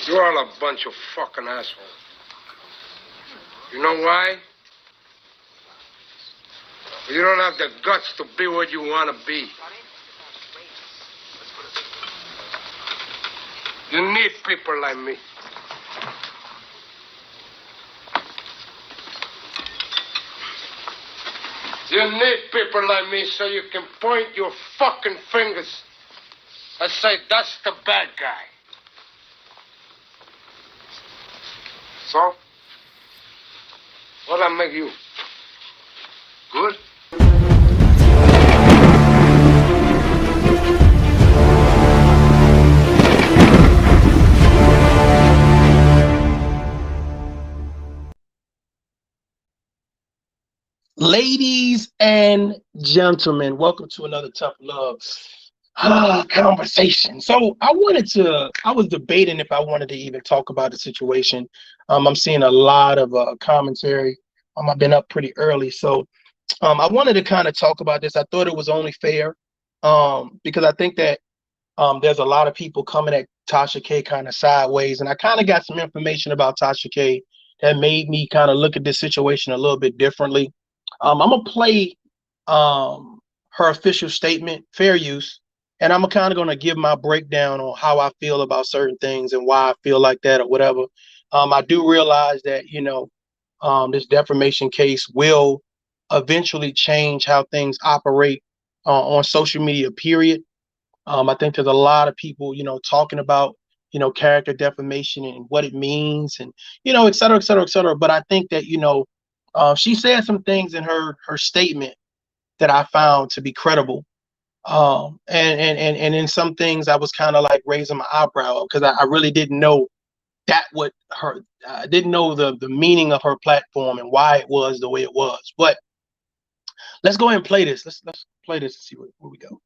You're all a bunch of fucking assholes. You know why? You don't have the guts to be what you want to be. You need people like me. You need people like me so you can point your fucking fingers and say, that's the bad guy. So, what'll I make you? Good? Ladies and gentlemen, welcome to another Tough Love conversation. So I was debating if I wanted to even talk about the situation. I'm seeing a lot of commentary. I've been up pretty early. So I wanted to kind of talk about this. I thought it was only fair because I think that there's a lot of people coming at Tasha K kind of sideways. And I kind of got some information about Tasha K that made me kind of look at this situation a little bit differently. I'm going to play her official statement, fair use, and I'm kind of going to give my breakdown on how I feel about certain things and why I feel like that or whatever. I do realize that, this defamation case will eventually change how things operate on social media, period. I think there's a lot of people, talking about, character defamation and what it means and, et cetera, et cetera, et cetera. But I think that, she said some things in her statement that I found to be credible. And in some things I was kind of like raising my eyebrow because I really didn't know didn't know the meaning of her platform and why it was the way it was. But let's go ahead and play this. Let's play this and see where we go.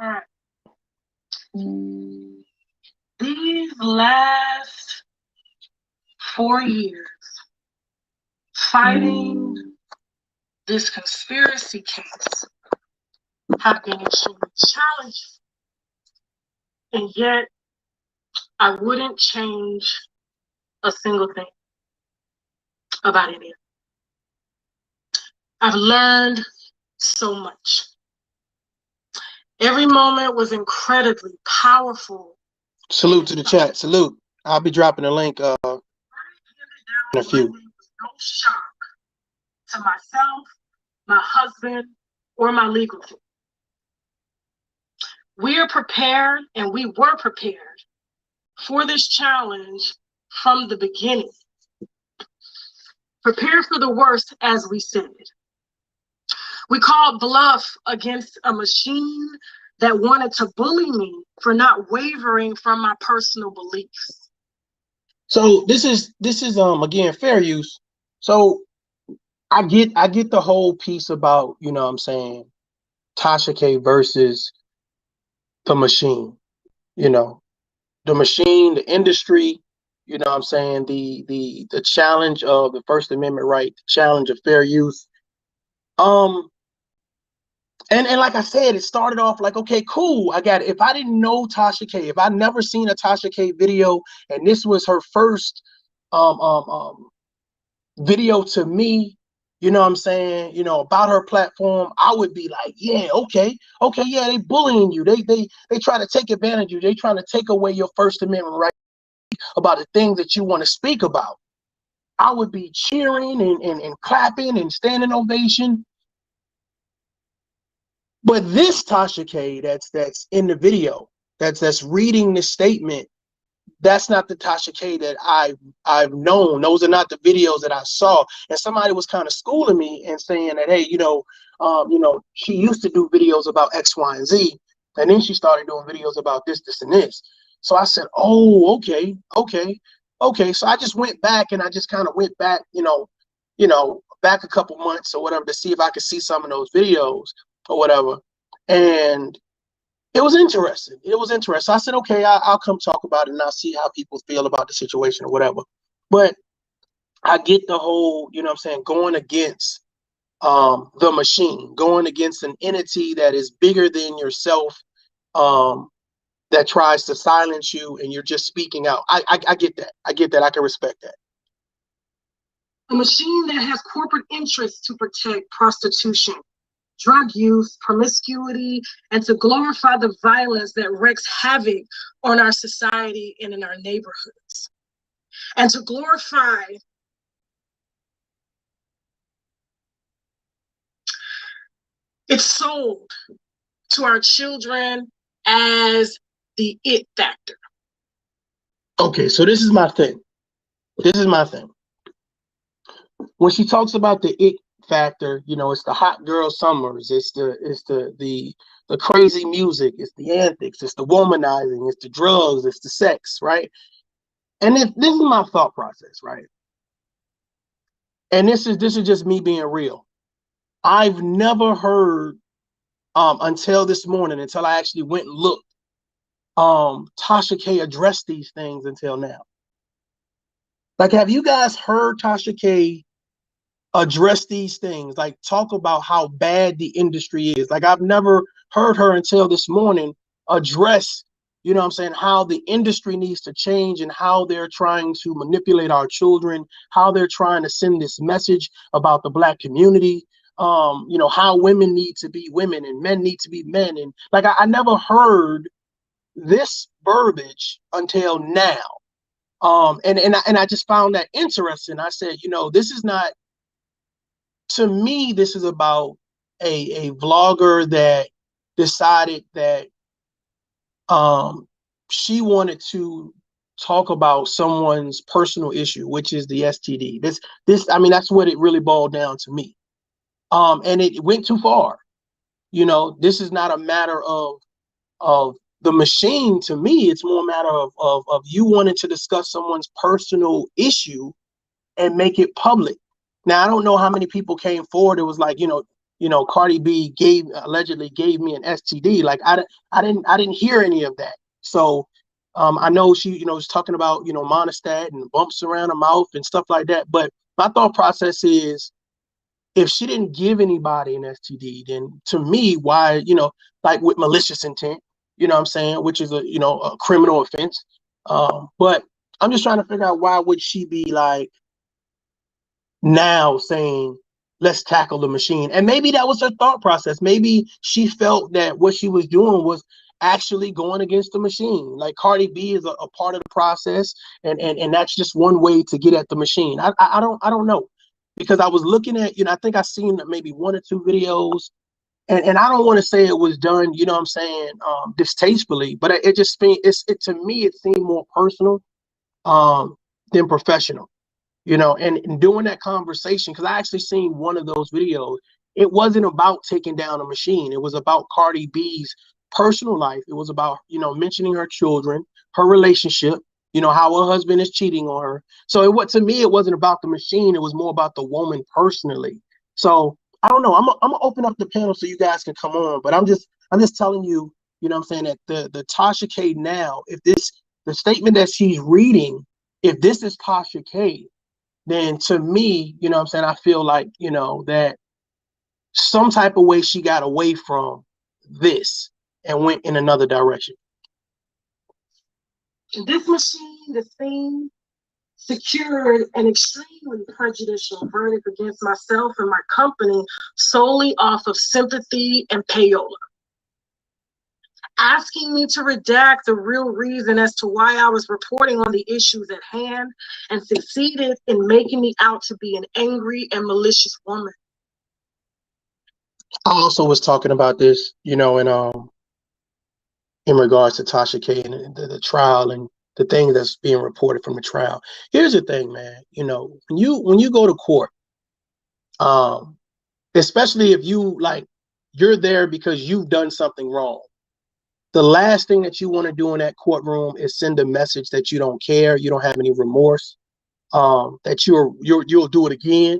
All right. These last 4 years fighting this conspiracy case have been extremely challenging, and yet I wouldn't change a single thing about any of it. I've learned so much. Every moment was incredibly powerful. Salute to the chat. Salute. I'll be dropping a link in a few. No shock to myself, my husband, or my legal team. We are prepared, and we were prepared for this challenge from the beginning. Prepared for the worst, as we said. We called bluff against a machine that wanted to bully me for not wavering from my personal beliefs. So this is again fair use. So I get the whole piece about, you know what I'm saying, Tasha K versus the machine, you know, the machine, the industry, you know what I'm saying, the challenge of the First Amendment right, the challenge of fair use. And like I said, it started off like, okay, cool, I got it. If I didn't know Tasha K, if I never seen a Tasha K video, and this was her first video to me, you know what I'm saying, you know, about her platform, I would be like, yeah, okay, yeah, they bullying you. They try to take advantage of you. They trying to take away your First Amendment right about the things that you want to speak about. I would be cheering and clapping and standing ovation. But this Tasha K that's in the video, that's reading this statement, that's not the Tasha K that I've known. Those are not the videos that I saw. And somebody was kind of schooling me and saying that, hey, you know, she used to do videos about X, Y, and Z, and then she started doing videos about this, and this. So I said, oh, okay. So I just went back and I just kind of went back, you know, back a couple months or whatever to see if I could see some of those videos or whatever. And it was interesting. I said, okay, I'll come talk about it and I'll see how people feel about the situation or whatever. But I get the whole, you know what I'm saying, going against the machine, going against an entity that is bigger than yourself, that tries to silence you and you're just speaking out. I get that. I can respect that. A machine that has corporate interests to protect prostitution, drug use, promiscuity, and to glorify the violence that wreaks havoc on our society and in our neighborhoods. And to glorify it's sold to our children as the it factor. Okay, so this is my thing. When she talks about the it factor, you know, it's the hot girl summers, it's the crazy music, it's the antics, it's the womanizing, it's the drugs, it's the sex, right? And this is my thought process, right? And this is just me being real. I've never heard until this morning, until I actually went and looked, Tasha K address these things until now. Like, have you guys heard Tasha K address these things, like talk about how bad the industry is? Like, I've never heard her until this morning address, you know what I'm saying, how the industry needs to change and how they're trying to manipulate our children, how they're trying to send this message about the Black community, you know, how women need to be women and men need to be men. And like, I never heard this verbiage until now. And I just found that interesting. I said, you know, this is not, to me, this is about a vlogger that decided that she wanted to talk about someone's personal issue, which is the STD. I mean, that's what it really boiled down to me. And it went too far. You know, this is not a matter of the machine. To me, it's more a matter of you wanting to discuss someone's personal issue and make it public. Now, I don't know how many people came forward. It was like, you know, Cardi B allegedly gave me an STD. Like, I didn't hear any of that. So I know she, you know, was talking about, you know, monostat and bumps around her mouth and stuff like that. But my thought process is, if she didn't give anybody an STD, then to me, why, you know, like with malicious intent, you know what I'm saying, which is a, you know, a criminal offense. But I'm just trying to figure out why would she be like now saying, let's tackle the machine. And maybe that was her thought process. Maybe she felt that what she was doing was actually going against the machine. Like Cardi B is a part of the process, and that's just one way to get at the machine. I don't know. Because I was looking at, I think I seen maybe one or two videos, and I don't want to say it was done, you know what I'm saying, distastefully, but it just to me it seemed more personal than professional. And doing that conversation, because I actually seen one of those videos, it wasn't about taking down a machine. It was about Cardi B's personal life. It was about, mentioning her children, her relationship, how her husband is cheating on her. So to me, it wasn't about the machine. It was more about the woman personally. So I don't know. I'm gonna open up the panel so you guys can come on, but I'm just telling you, what I'm saying, that the Tasha K now, if the statement that she's reading, if this is Tasha K, then to me, what I'm saying, I feel like, that some type of way she got away from this and went in another direction. This machine, the thing, secured an extremely prejudicial verdict against myself and my company solely off of sympathy and payola. Asking me to redact the real reason as to why I was reporting on the issues at hand, and succeeded in making me out to be an angry and malicious woman. I also was talking about this, in regards to Tasha K and the trial and the things that's being reported from the trial. Here's the thing, man. When you go to court, especially if you're there because you've done something wrong, the last thing that you want to do in that courtroom is send a message that you don't care, you don't have any remorse, that you'll do it again.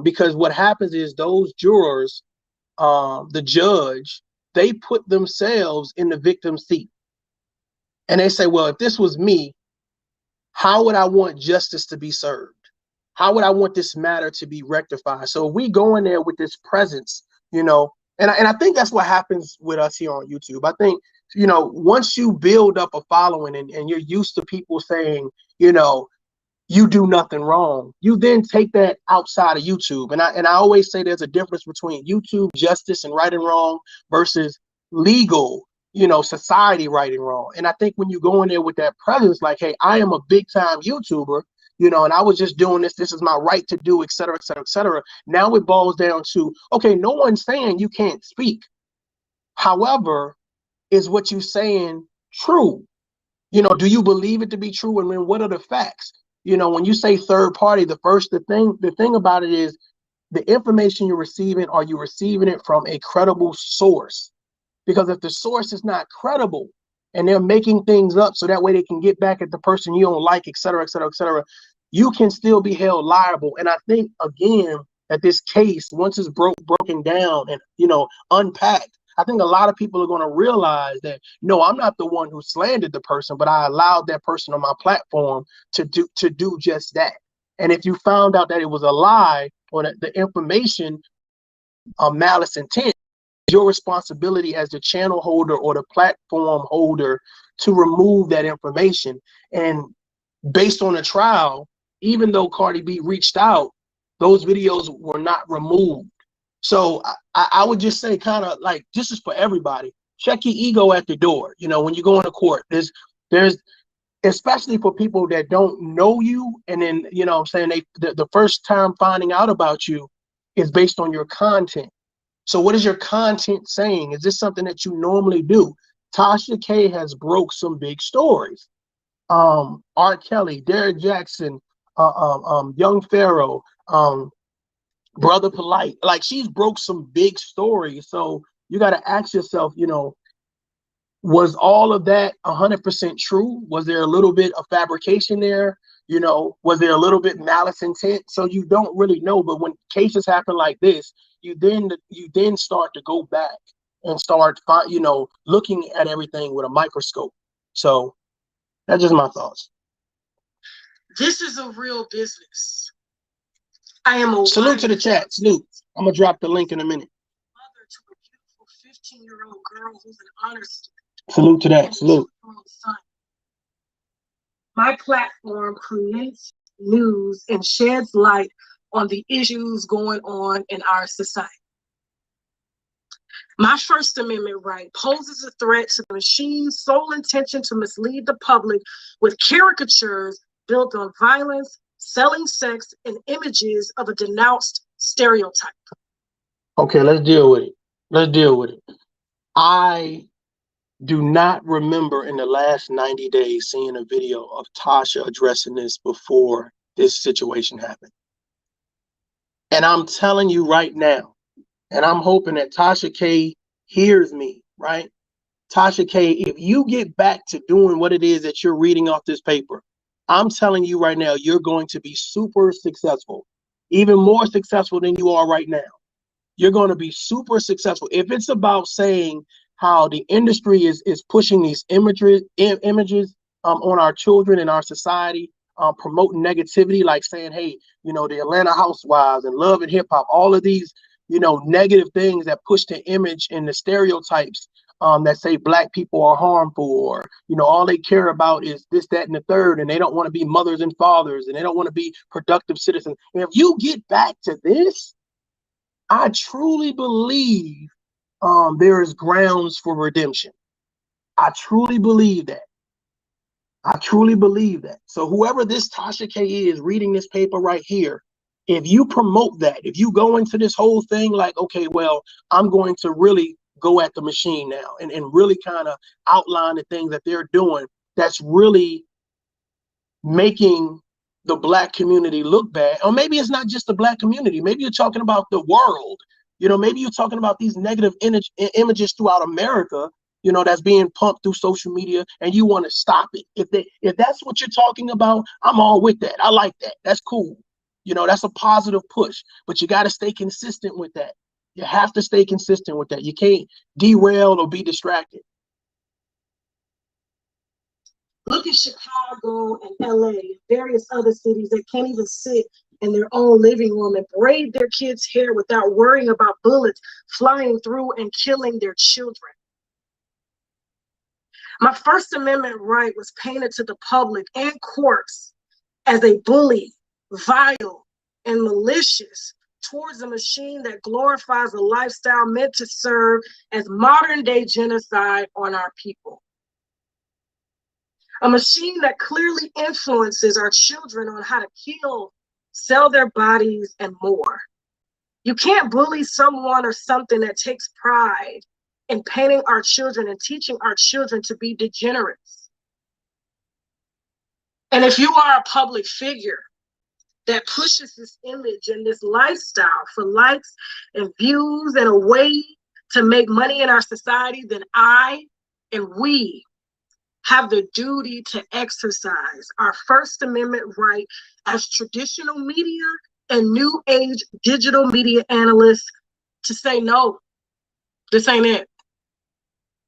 Because what happens is those jurors, the judge, they put themselves in the victim's seat. And they say, well, if this was me, how would I want justice to be served? How would I want this matter to be rectified? So if we go in there with this presence, and I think that's what happens with us here on YouTube. I think, once you build up a following and you're used to people saying, you do nothing wrong, you then take that outside of YouTube. And I always say there's a difference between YouTube justice and right and wrong versus legal, society right and wrong. And I think when you go in there with that presence, like, hey, I am a big time YouTuber, and I was just doing this. This is my right to do, et cetera, et cetera, et cetera. Now it boils down to, okay, no one's saying you can't speak. However, is what you're saying true? Do you believe it to be true? And then what are the facts? When you say third party, the thing about it is the information you're receiving, are you receiving it from a credible source? Because if the source is not credible and they're making things up so that way they can get back at the person you don't like, et cetera, et cetera, et cetera, you can still be held liable. And I think, again, that this case, once it's broken down and, unpacked, I think a lot of people are going to realize that, no, I'm not the one who slandered the person, but I allowed that person on my platform to do just that. And if you found out that it was a lie or that the information malice intent, your responsibility as the channel holder or the platform holder to remove that information. And based on the trial, even though Cardi B reached out, those videos were not removed. So I would just say, kind of like, this is for everybody. Check your ego at the door. When you go into court, there's especially for people that don't know you, and then I'm saying the first time finding out about you is based on your content. So what is your content saying? Is this something that you normally do? Tasha K has broke some big stories. R. Kelly, Derek Jackson, Young Pharaoh, Brother Polite. Like, she's broke some big stories. So you got to ask yourself, was all of that 100% true? Was there a little bit of fabrication there? Was there a little bit malice intent? So you don't really know. But when cases happen like this, you then start to go back and start looking at everything with a microscope. So that's just my thoughts. This is a real business. I am a salute to the chat. Salute. I'm gonna drop the link in a minute. Mother to a beautiful 15-year-old girl who's an honor student. Salute to that. Salute. My platform creates news and sheds light on the issues going on in our society. My First Amendment right poses a threat to the machine's sole intention to mislead the public with caricatures built on violence, selling sex, and images of a denounced stereotype. Okay, let's deal with it. Let's deal with it. I do not remember in the last 90 days seeing a video of Tasha addressing this before this situation happened. And I'm telling you right now, and I'm hoping that Tasha K hears me, right? Tasha K, if you get back to doing what it is that you're reading off this paper, I'm telling you right now, you're going to be super successful, even more successful than you are right now. You're going to be super successful. If it's about saying how the industry is pushing these images on our children and our society, promoting negativity, like saying, hey, you know, the Atlanta Housewives and Love and Hip Hop, all of these, you know, negative things that push the image and the stereotypes that say black people are harmful, or, you know, all they care about is this, that, and the third, and they don't want to be mothers and fathers, and they don't want to be productive citizens. And if you get back to this, I truly believe there is grounds for redemption. I truly believe that. I truly believe that. So whoever this Tasha K is reading this paper right here, if you promote that, if you go into this whole thing like, okay, well, I'm going to really go at the machine now and really kind of outline the things that they're doing that's really making the black community look bad. Or maybe it's not just the black community. Maybe you're talking about the world. You know, maybe you're talking about these negative images throughout America, you know, that's being pumped through social media, and you want to stop it. If that's what you're talking about, I'm all with that. I like that. That's cool. You know, that's a positive push, but you got to stay consistent with that. You have to stay consistent with that. You can't derail or be distracted. Look at Chicago and LA, various other cities that can't even sit in their own living room and braid their kids' hair without worrying about bullets flying through and killing their children. My First Amendment right was painted to the public and courts as a bully, vile, and malicious towards a machine that glorifies a lifestyle meant to serve as modern-day genocide on our people. A machine that clearly influences our children on how to kill, sell their bodies, and more. You can't bully someone or something that takes pride in painting our children and teaching our children to be degenerates. And if you are a public figure that pushes this image and this lifestyle for likes and views and a way to make money in our society, then I and we have the duty to exercise our First Amendment right as traditional media and new age digital media analysts to say, no, this ain't it.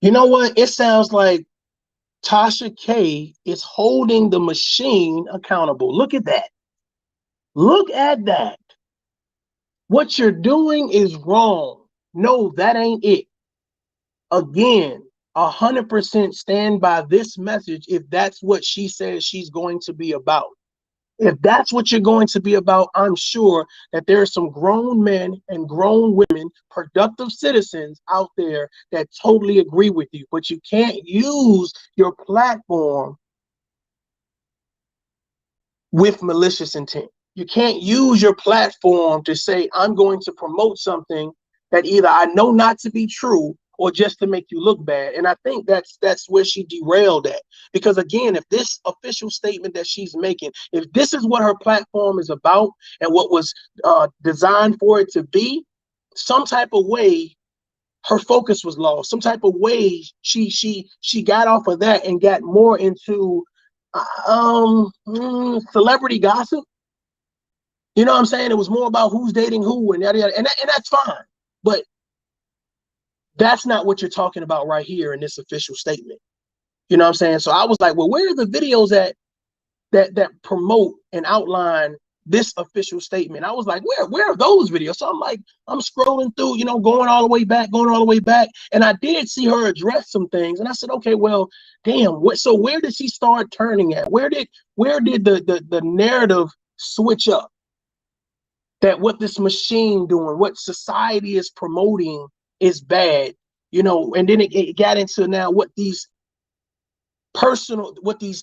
You know what? It sounds like Tasha K is holding the machine accountable. Look at that. Look at that. What you're doing is wrong. No, that ain't it. Again, 100% stand by this message if that's what she says she's going to be about. If that's what you're going to be about, I'm sure that there are some grown men and grown women, productive citizens out there that totally agree with you, but you can't use your platform with malicious intent. You can't use your platform to say, I'm going to promote something that either I know not to be true or just to make you look bad. And I think that's where she derailed at. Because again, if this official statement that she's making, if this is what her platform is about and what was designed for it to be, some type of way her focus was lost. Some type of way she got off of that and got more into celebrity gossip. You know what I'm saying? It was more about who's dating who and yada yada, and that's fine. But that's not what you're talking about right here in this official statement. You know what I'm saying? So I was like, well, where are the videos that promote and outline this official statement. I was like, where are those videos? So I'm scrolling through, going all the way back. And I did see her address some things. And I said, okay, well, damn, so where did she start turning at? Where did the narrative switch up? That what this machine doing, what society is promoting is bad, and then it got into now what these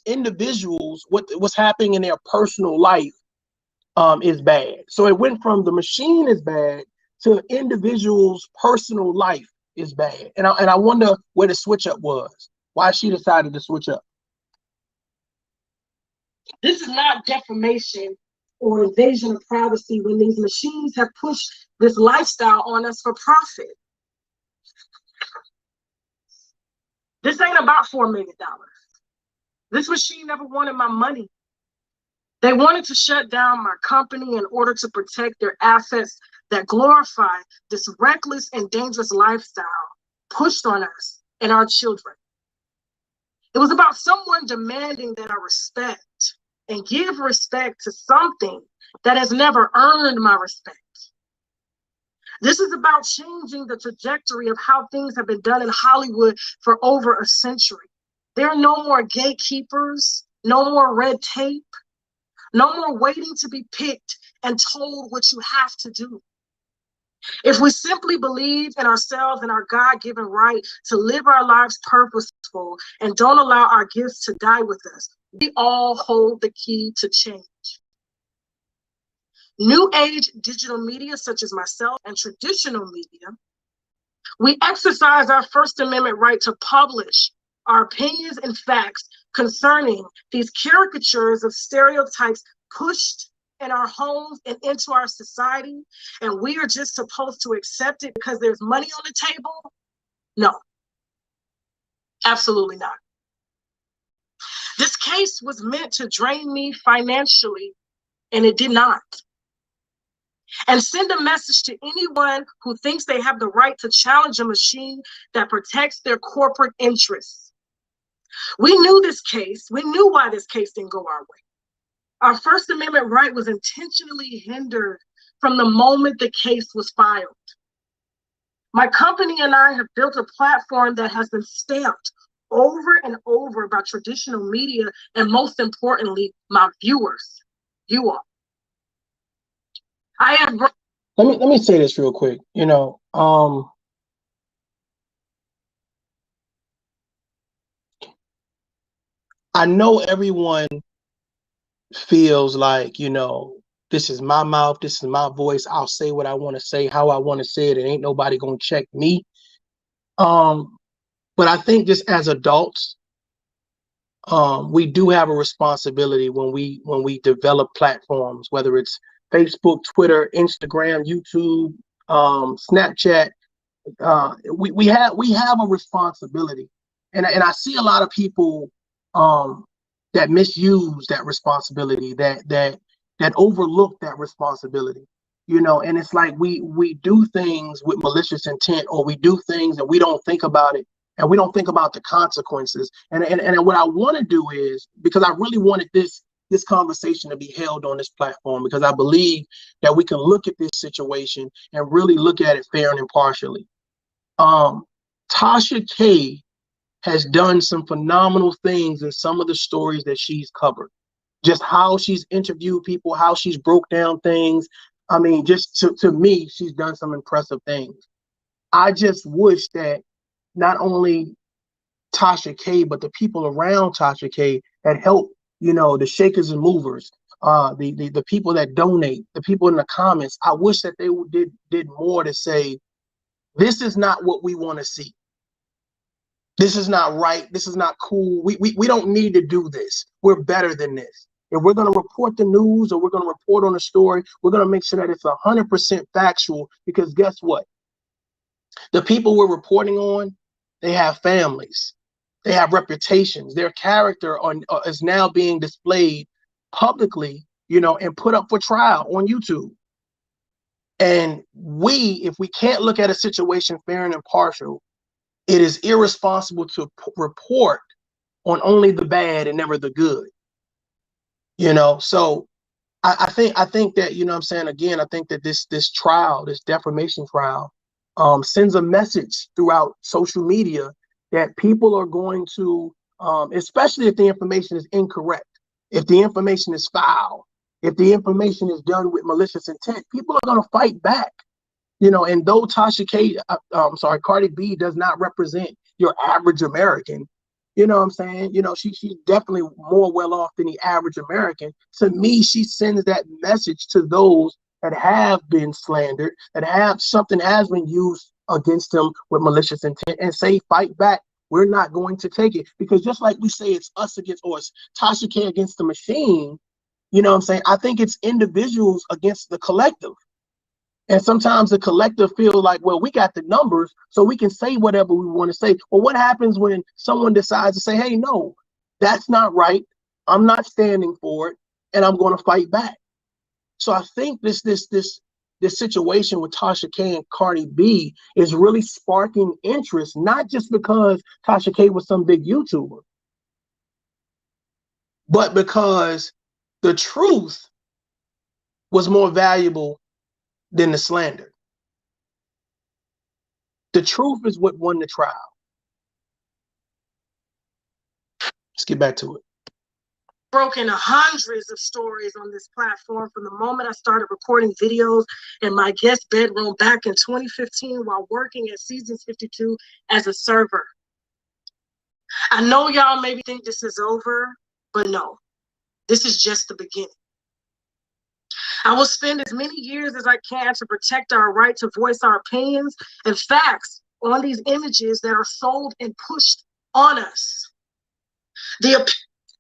individuals, what's happening in their personal life is bad. So it went from the machine is bad to individuals' personal life is bad. And I wonder where the switch up was, why she decided to switch up. This is not defamation or invasion of privacy when these machines have pushed this lifestyle on us for profit. This ain't about $4 million. This machine never wanted my money. They wanted to shut down my company in order to protect their assets that glorify this reckless and dangerous lifestyle pushed on us and our children. It was about someone demanding that I respect and give respect to something that has never earned my respect. This is about changing the trajectory of how things have been done in Hollywood for over a century. There are no more gatekeepers, no more red tape, no more waiting to be picked and told what you have to do. If we simply believe in ourselves and our God-given right to live our lives purposeful and don't allow our gifts to die with us, we all hold the key to change. New age digital media, such as myself, and traditional media, we exercise our First Amendment right to publish our opinions and facts concerning these caricatures of stereotypes pushed in our homes and into our society, and we are just supposed to accept it because there's money on the table? No, absolutely not. This case was meant to drain me financially, and it did not. And send a message to anyone who thinks they have the right to challenge a machine that protects their corporate interests. We knew this case. We knew why this case didn't go our way. Our First Amendment right was intentionally hindered from the moment the case was filed. My company and I have built a platform that has been stamped over and over by traditional media and, most importantly, my viewers, you all. I have. Let me say this real quick. I know everyone feels like, this is my mouth, this is my voice. I'll say what I want to say, how I want to say it, and ain't nobody gonna check me. But I think just as adults, we do have a responsibility when we develop platforms, whether it's Facebook, Twitter, Instagram, YouTube, Snapchat. We have a responsibility, and I see a lot of people that misuse that responsibility, that overlook that responsibility, and it's like we do things with malicious intent, or we do things and we don't think about it, and we don't think about the consequences. And what I want to do is, because I really wanted this conversation to be held on this platform, because I believe that we can look at this situation and really look at it fair and impartially. Tasha K has done some phenomenal things in some of the stories that she's covered. Just how she's interviewed people, how she's broke down things. I mean, just to me, she's done some impressive things. I just wish that not only Tasha K, but the people around Tasha K had helped, the shakers and movers, the people that donate, the people in the comments. I wish that they did more to say, this is not what we want to see. This is not right. This is not cool. We don't need to do this. We're better than this. If we're going to report the news, or we're going to report on a story, we're going to make sure that it's 100% factual, because guess what? The people we're reporting on, they have families. They have reputations. Their character is now being displayed publicly, and put up for trial on YouTube. And if we can't look at a situation fair and impartial, it is irresponsible to report on only the bad and never the good. So I think that, you know what I'm saying, again, I think that this trial, this defamation trial, sends a message throughout social media that people are going to, especially if the information is incorrect, if the information is foul, if the information is done with malicious intent, people are going to fight back. You know, and though Cardi B does not represent your average American, you know what I'm saying? You know, she's definitely more well off than the average American. To me, she sends that message to those that have been slandered, that have something has been used against them with malicious intent, and say, fight back. We're not going to take it. Because just like we say it's us against, or it's Tasha K against the machine, you know what I'm saying? I think it's individuals against the collective. And sometimes the collective feel like, well, we got the numbers, so we can say whatever we want to say. Well, what happens when someone decides to say, hey, no, that's not right. I'm not standing for it, and I'm going to fight back. So I think this situation with Tasha K and Cardi B is really sparking interest, not just because Tasha K was some big YouTuber, but because the truth was more valuable than the slander. The truth is what won the trial. Let's get back to it. Broken hundreds of stories on this platform from the moment I started recording videos in my guest bedroom back in 2015 while working at Seasons 52 as a server. I know y'all maybe think this is over, but no, this is just the beginning. I will spend as many years as I can to protect our right to voice our opinions and facts on these images that are sold and pushed on us.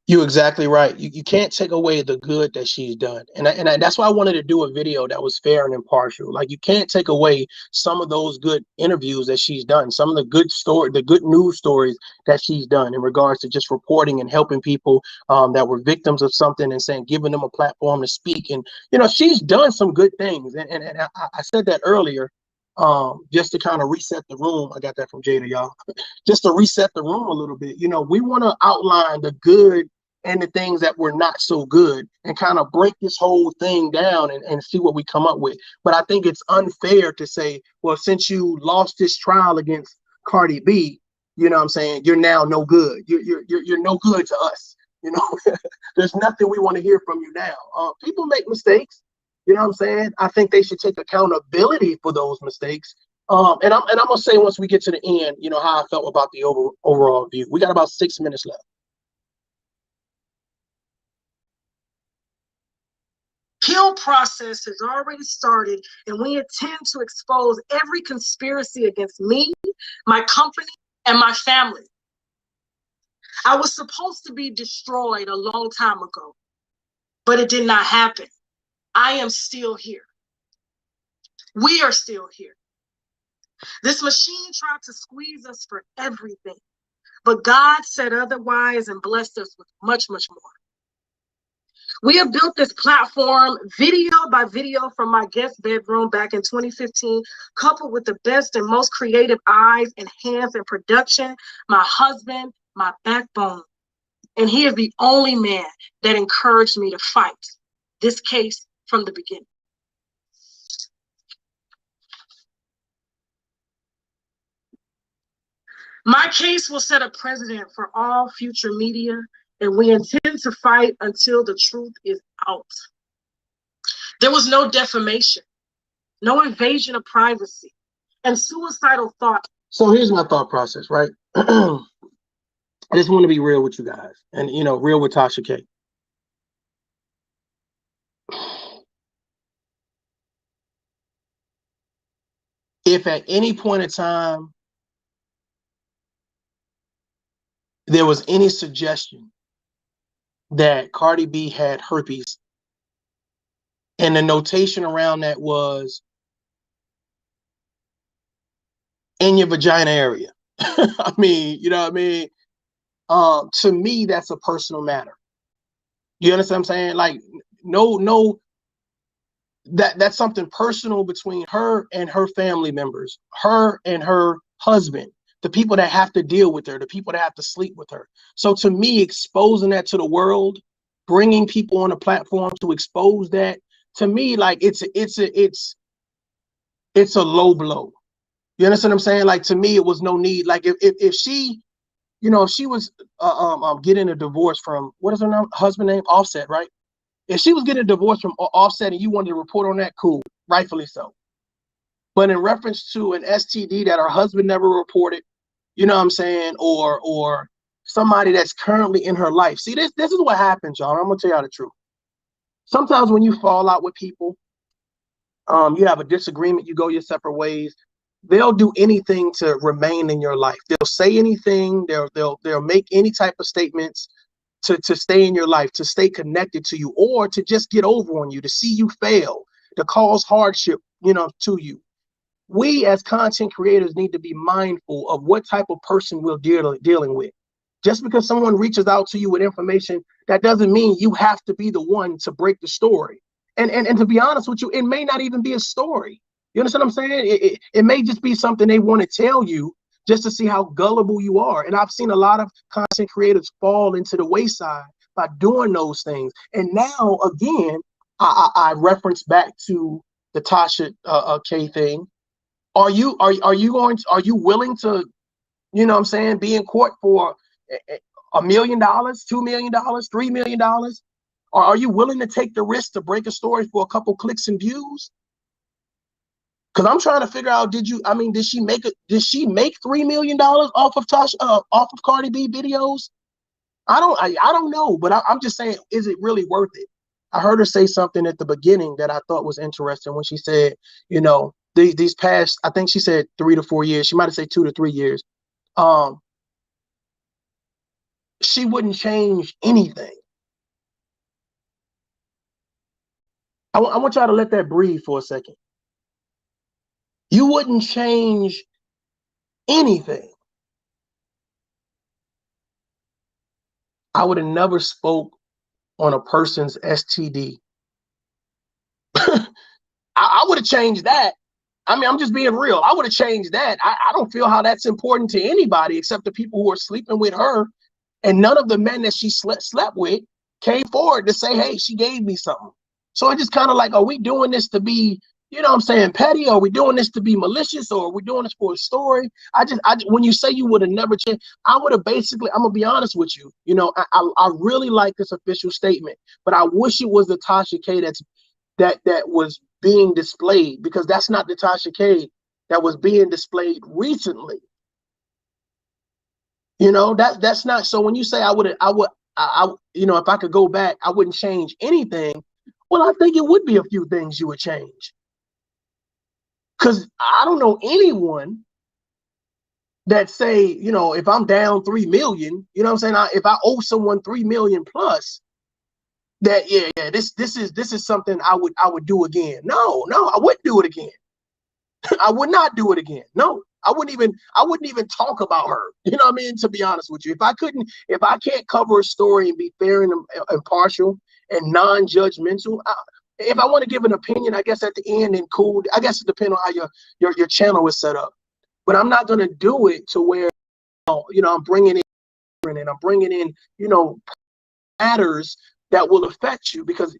You're exactly right. You can't take away the good that she's done. And that's why I wanted to do a video that was fair and impartial. Like, you can't take away some of those good interviews that she's done, some of the good news stories that she's done in regards to just reporting and helping people that were victims of something and saying, giving them a platform to speak. And, you know, she's done some good things. And I said that earlier, just to kind of reset the room. I got that from Jada, y'all. Just to reset the room a little bit. You know, we want to outline the good and the things that were not so good and kind of break this whole thing down and see what we come up with. But I think it's unfair to say, well, since you lost this trial against Cardi B, you know what I'm saying, you're now no good. You're no good to us. You know, there's nothing we want to hear from you now. People make mistakes. You know what I'm saying? I think they should take accountability for those mistakes. And I'm gonna say, once we get to the end, you know, how I felt about the overall view. We got about 6 minutes left. Appeal process has already started, and we intend to expose every conspiracy against me, my company, and my family. I was supposed to be destroyed a long time ago, but it did not happen. I am still here. We are still here. This machine tried to squeeze us for everything, but God said otherwise and blessed us with much, much more. We have built this platform video by video from my guest bedroom back in 2015, coupled with the best and most creative eyes and hands in production, my husband, my backbone. And he is the only man that encouraged me to fight this case from the beginning. My case will set a precedent for all future media, and we intend to fight until the truth is out. There was no defamation, no invasion of privacy, and suicidal thought. So here's my thought process, right? I just want to be real with you guys, and, you know, real with Tasha K. If at any point in time there was any suggestion that Cardi B had herpes, and the notation around that was in your vagina area, I mean, you know what I mean? To me, that's a personal matter. You understand what I'm saying? Like, no, that's something personal between her and her family members, her and her husband, the people that have to deal with her, the people that have to sleep with her. So to me, exposing that to the world bringing people on a platform to expose that, to me, like it's a low blow. You understand what I'm saying? Like, to me, it was no need. Like, if she, if she was getting a divorce from, what is her name, husband name, Offset, right? If she was getting a divorce from Offset and you wanted to report on that, cool, rightfully so. But in reference to an STD that her husband never reported, you know what I'm saying, or somebody that's currently in her life. See, this is what happens, y'all. I'm gonna tell y'all the truth. Sometimes when you fall out with people, you have a disagreement, you go your separate ways. They'll do anything to remain in your life. They'll say anything. They'll make any type of statements to stay in your life, to stay connected to you, or to just get over on you, to see you fail, to cause hardship, to you. We as content creators need to be mindful of what type of person we're dealing with. Just because someone reaches out to you with information, that doesn't mean you have to be the one to break the story. And to be honest with you, it may not even be a story. You understand what I'm saying? It may just be something they want to tell you just to see how gullible you are. And I've seen a lot of content creators fall into the wayside by doing those things. And now, again, I reference back to the Tasha K thing. Are you willing to, you know what I'm saying, be in court for $1 million, $2 million, $3 million? Or are you willing to take the risk to break a story for a couple clicks and views? Because I'm trying to figure out, did she make $3 million off of Tasha, off of Cardi B videos? I don't know, but I'm just saying, is it really worth it? I heard her say something at the beginning that I thought was interesting when she said, these past, I think she said 3 to 4 years. She might have said 2 to 3 years. She wouldn't change anything. I want y'all to let that breathe for a second. You wouldn't change anything. I would have never spoke on a person's STD. I would have changed that. I'm just being real. I would have changed that. I don't feel how that's important to anybody except the people who are sleeping with her. And none of the men that she slept with came forward to say, hey, she gave me something. So it's just kind of like, are we doing this to be, petty? Are we doing this to be malicious? Or are we doing this for a story? When you say you would have never changed, I would have basically, I'm going to be honest with you. I really like this official statement, but I wish it was the Tasha K that was being displayed, because that's not the Tasha K that was being displayed recently. That's not. So when you say I would, if I could go back, I wouldn't change anything. Well, I think it would be a few things you would change. Because I don't know anyone that say, if I'm down 3 million, you know what I'm saying? If I owe someone 3 million plus, that this is something I would do again. No, I wouldn't do it again. I would not do it again. No, I wouldn't even talk about her. You know what I mean? To be honest with you, if I can't cover a story and be fair and impartial and non-judgmental, if I want to give an opinion, I guess at the end, and cool, I guess it depends on how your channel is set up. But I'm not going to do it to where, I'm bringing in, matters that will affect you, because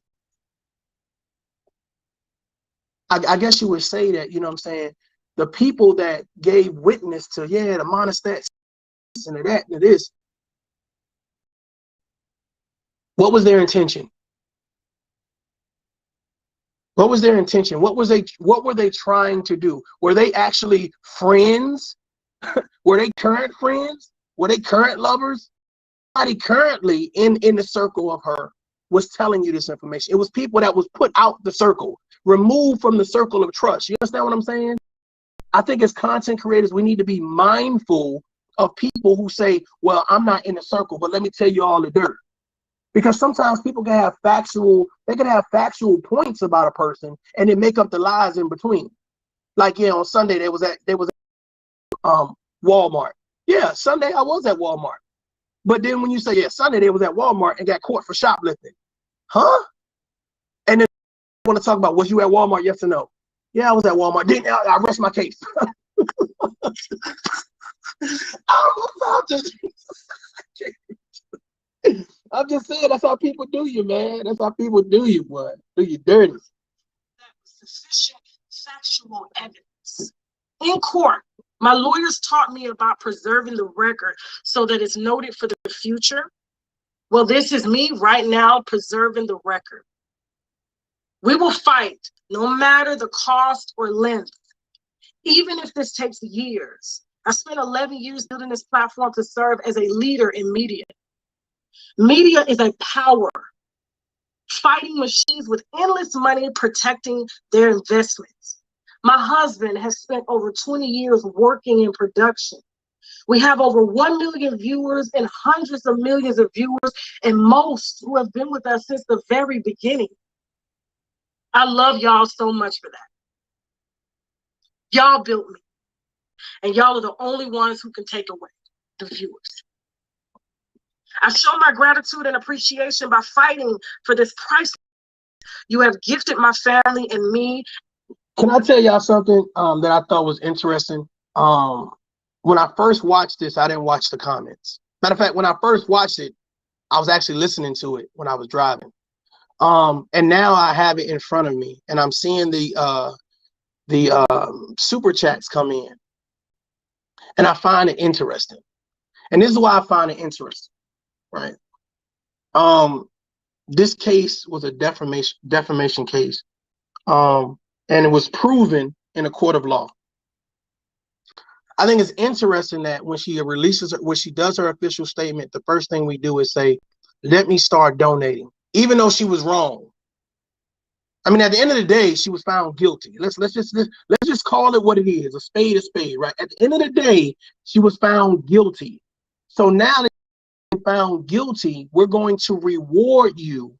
I guess you would say that, you know what I'm saying, the people that gave witness to, the monostats and that and this, what was their intention? What was their intention? What were they trying to do? Were they actually friends? Were they current friends? Were they current lovers? Nobody currently in the circle of her was telling you this information. It was people that was put out the circle, removed from the circle of trust. You understand what I'm saying? I think as content creators, we need to be mindful of people who say, well, I'm not in the circle, but let me tell you all the dirt. Because sometimes people can have factual points about a person and then make up the lies in between. Like, on Sunday they was at Walmart. Yeah, Sunday I was at Walmart. But then when you say, Sunday they was at Walmart and got caught for shoplifting. Huh? And then I want to talk about, was you at Walmart, yes or no? Yeah, I was at Walmart. Then I rest my case. I'm just saying that's how people do you, man. That's how people do you, boy. Do you dirty. That was sufficient factual evidence. In court, my lawyers taught me about preserving the record so that it's noted for the future. Well, this is me right now preserving the record. We will fight no matter the cost or length, even if this takes years. I spent 11 years building this platform to serve as a leader in media. Media is a power, fighting machines with endless money protecting their investments. My husband has spent over 20 years working in production. We have over 1 million viewers and hundreds of millions of viewers, and most who have been with us since the very beginning. I love y'all so much for that. Y'all built me, and y'all are the only ones who can take away the viewers. I show my gratitude and appreciation by fighting for this price you have gifted my family and me. Can I tell y'all something that I thought was interesting? When I first watched this, I didn't watch the comments. Matter of fact, when I first watched it, I was actually listening to it when I was driving. And now I have it in front of me, and I'm seeing the super chats come in, and I find it interesting. And this is why I find it interesting, right? This case was a defamation case, and it was proven in a court of law. I think it's interesting that when she does her official statement, the first thing we do is say, "Let me start donating," even though she was wrong. I mean, at the end of the day, she was found guilty. Let's just call it what it is, a spade, right? At the end of the day, she was found guilty. So now that she's found guilty, we're going to reward you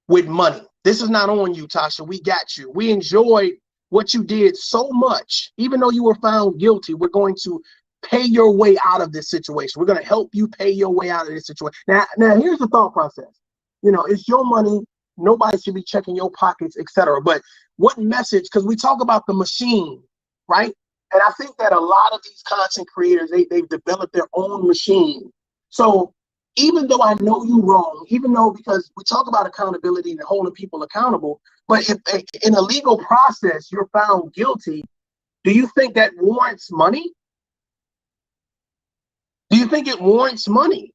with money. This is not on you, Tasha. We got you. We enjoyed what you did so much. Even though you were found guilty, we're going to pay your way out of this situation. We're going to help you pay your way out of this situation. Now here's the thought process. You know, it's your money. Nobody should be checking your pockets, etc. But what message? Because we talk about the machine, right? And I think that a lot of these content creators, they've developed their own machine. So even though I know you wrong, even though, because we talk about accountability and holding people accountable, but if in a legal process you're found guilty, do you think that warrants money? Do you think it warrants money?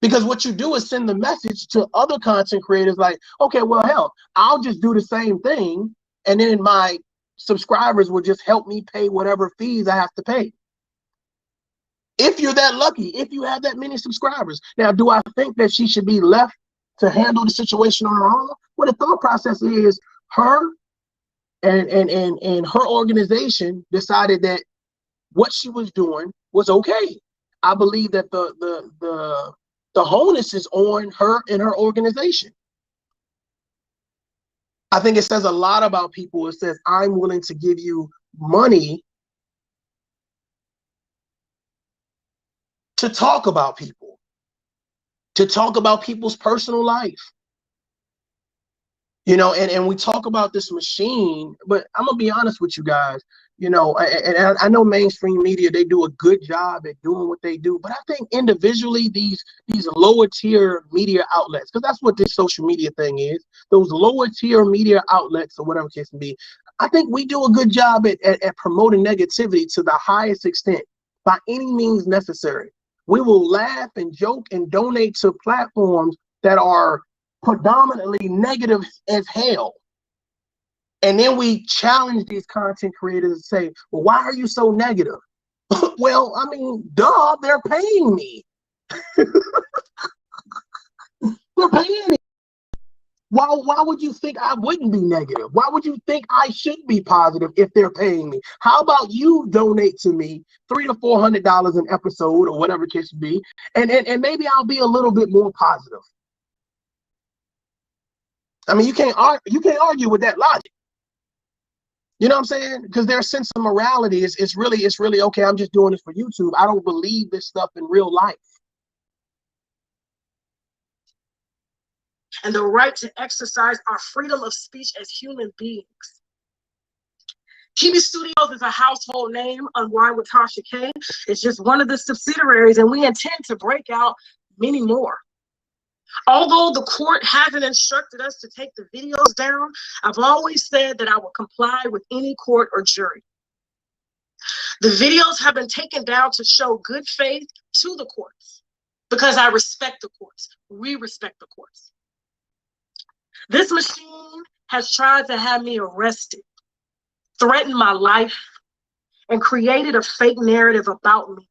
Because what you do is send the message to other content creators like, okay, well, hell, I'll just do the same thing, and then my subscribers will just help me pay whatever fees I have to pay. If you're that lucky, if you have that many subscribers. Now, do I think that she should be left to handle the situation on her own? Well, the thought process is her and her organization decided that what she was doing was okay. I believe that the onus is on her and her organization. I think it says a lot about people. It says, I'm willing to give you money to talk about people, to talk about people's personal life. You know, and we talk about this machine, but I'm gonna be honest with you guys, you know, and I know mainstream media, they do a good job at doing what they do, but I think individually these lower tier media outlets, because that's what this social media thing is, those lower tier media outlets or whatever case may be, I think we do a good job at promoting negativity to the highest extent by any means necessary. We will laugh and joke and donate to platforms that are predominantly negative as hell. And then we challenge these content creators and say, well, why are you so negative? Well, I mean, duh, they're paying me. They're paying me. Why would you think I wouldn't be negative? Why would you think I should be positive if they're paying me? How about you donate to me $300 to $400 an episode or whatever it case be, and maybe I'll be a little bit more positive. I mean, you can't argue with that logic. You know what I'm saying? Because their sense of morality is really okay. I'm just doing this for YouTube. I don't believe this stuff in real life. And the right to exercise our freedom of speech as human beings. TV Studios is a household name, Unwind with Tasha K. It's just one of the subsidiaries, and we intend to break out many more. Although the court hasn't instructed us to take the videos down, I've always said that I will comply with any court or jury. The videos have been taken down to show good faith to the courts because I respect the courts. We respect the courts. This machine has tried to have me arrested, threatened my life, and created a fake narrative about me.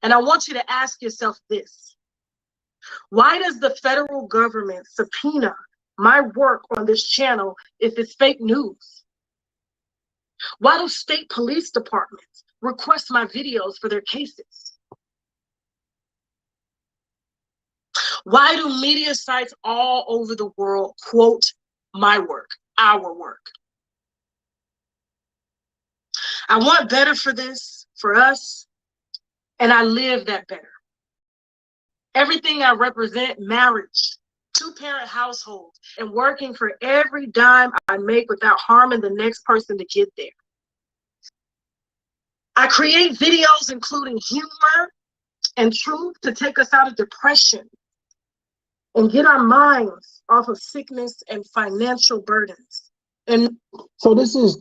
And I want you to ask yourself this. Why does the federal government subpoena my work on this channel if it's fake news? Why do state police departments request my videos for their cases? Why do media sites all over the world quote my work, our work? I want better for this, for us, and I live that better. Everything I represent, marriage, two-parent household, and working for every dime I make without harming the next person to get there. I create videos including humor and truth to take us out of depression and get our minds off of sickness and financial burdens. And so this is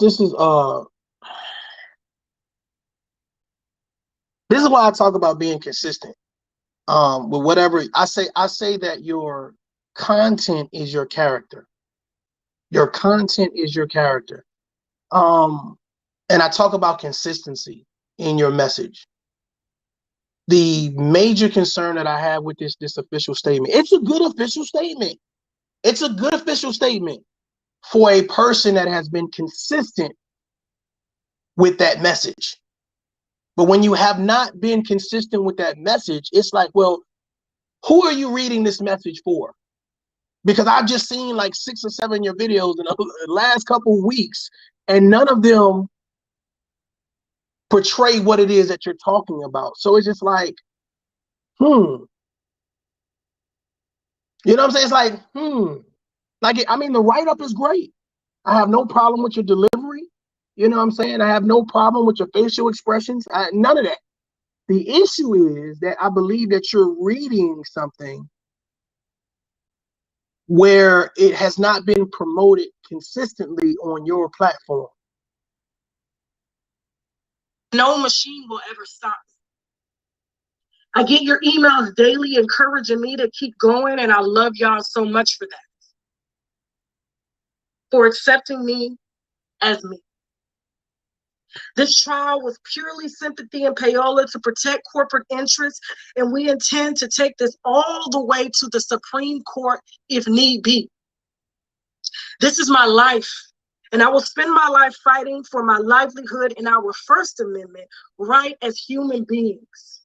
why I talk about being consistent. With whatever I say that your content is your character. Your content is your character. And I talk about consistency in your message. The major concern that I have with this official statement, it's a good official statement. It's a good official statement for a person that has been consistent with that message. But when you have not been consistent with that message, it's like, well, who are you reading this message for? Because I've just seen like 6 or 7 of your videos in the last couple of weeks, and none of them portray what it is that you're talking about. So it's just like, You know what I'm saying? It's like, Like, I mean, the write-up is great. I have no problem with your delivery. You know what I'm saying? I have no problem with your facial expressions. None of that. The issue is that I believe that you're reading something where it has not been promoted consistently on your platform. No machine will ever stop me. I get your emails daily encouraging me to keep going, and I love y'all so much for that. For accepting me as me. This trial was purely sympathy and payola to protect corporate interests, and we intend to take this all the way to the Supreme Court if need be. This is my life, and I will spend my life fighting for my livelihood and our First Amendment right as human beings.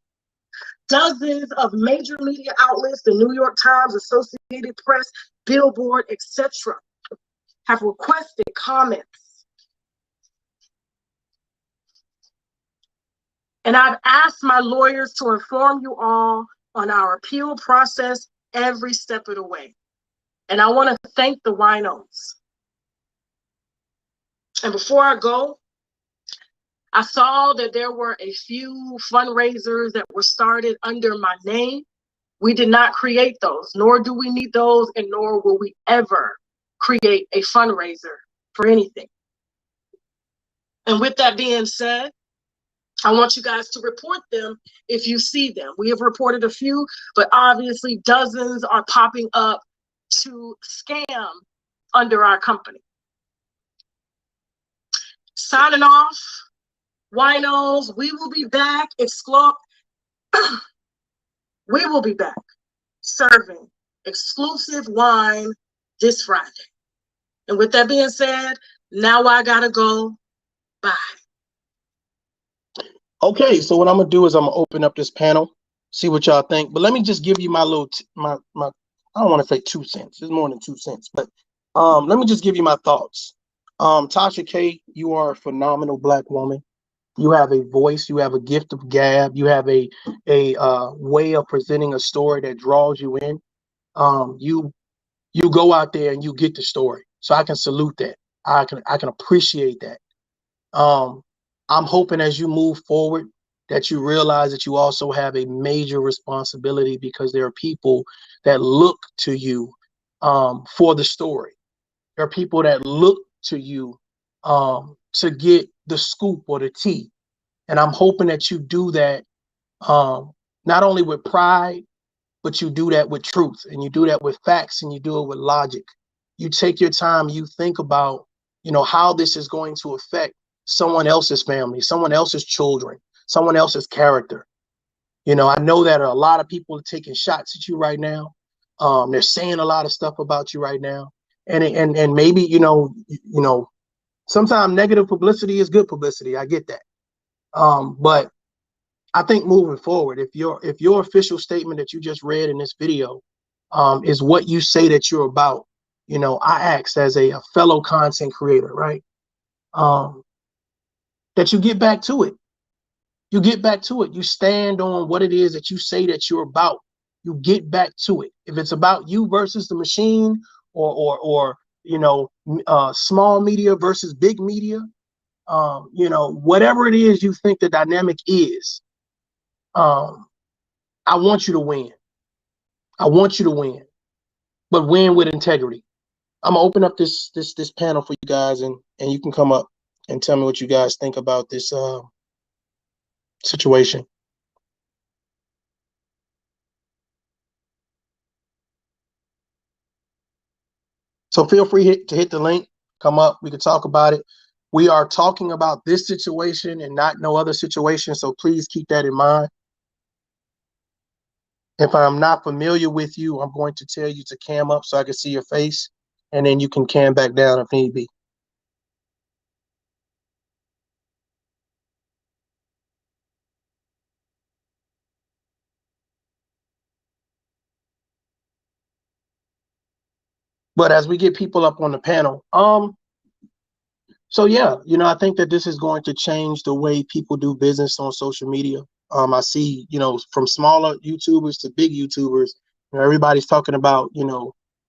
Dozens of major media outlets, the New York Times, Associated Press, Billboard, etc., have requested comments. And I've asked my lawyers to inform you all on our appeal process every step of the way. And I want to thank the winos. And before I go, I saw that there were a few fundraisers that were started under my name. We did not create those, nor do we need those, and nor will we ever create a fundraiser for anything. And with that being said, I want you guys to report them if you see them. We have reported a few, but obviously dozens are popping up to scam under our company. Signing off, winos, we will be back. We will be back serving exclusive wine this Friday. And with that being said, now I gotta go. Bye. Okay, so what I'm gonna do is I'm gonna open up this panel, see what y'all think. But let me just give you my little my I don't want to say 2 cents. It's more than 2 cents, but let me just give you my thoughts. Tasha K, you are a phenomenal Black woman. You have a voice, you have a gift of gab, you have a way of presenting a story that draws you in. You go out there and you get the story. So I can salute that. I can appreciate that. I'm hoping as you move forward that you realize that you also have a major responsibility, because there are people that look to you for the story. There are people that look to you to get the scoop or the tea. And I'm hoping that you do that not only with pride, but you do that with truth, and you do that with facts, and you do it with logic. You take your time, you think about, how this is going to affect someone else's family, someone else's children, someone else's character. I know that a lot of people are taking shots at you right now. They're saying a lot of stuff about you right now. And maybe, sometimes negative publicity is good publicity. I get that. But I think moving forward, if your official statement that you just read in this video is what you say that you're about, I ask as a fellow content creator, right? That you get back to it. You get back to it. You stand on what it is that you say that you're about. You get back to it. If it's about you versus the machine, or small media versus big media, whatever it is you think the dynamic is, I want you to win. I want you to win, but win with integrity. I'm gonna open up this panel for you guys, and you can come up and tell me what you guys think about this situation. So feel free to hit the link, come up, we can talk about it. We are talking about this situation and not no other situation, so please keep that in mind. If I'm not familiar with you, I'm going to tell you to cam up so I can see your face, and then you can cam back down if need be. But as we get people up on the panel, so yeah, I think that this is going to change the way people do business on social media. I see, from smaller YouTubers to big YouTubers, everybody's talking about,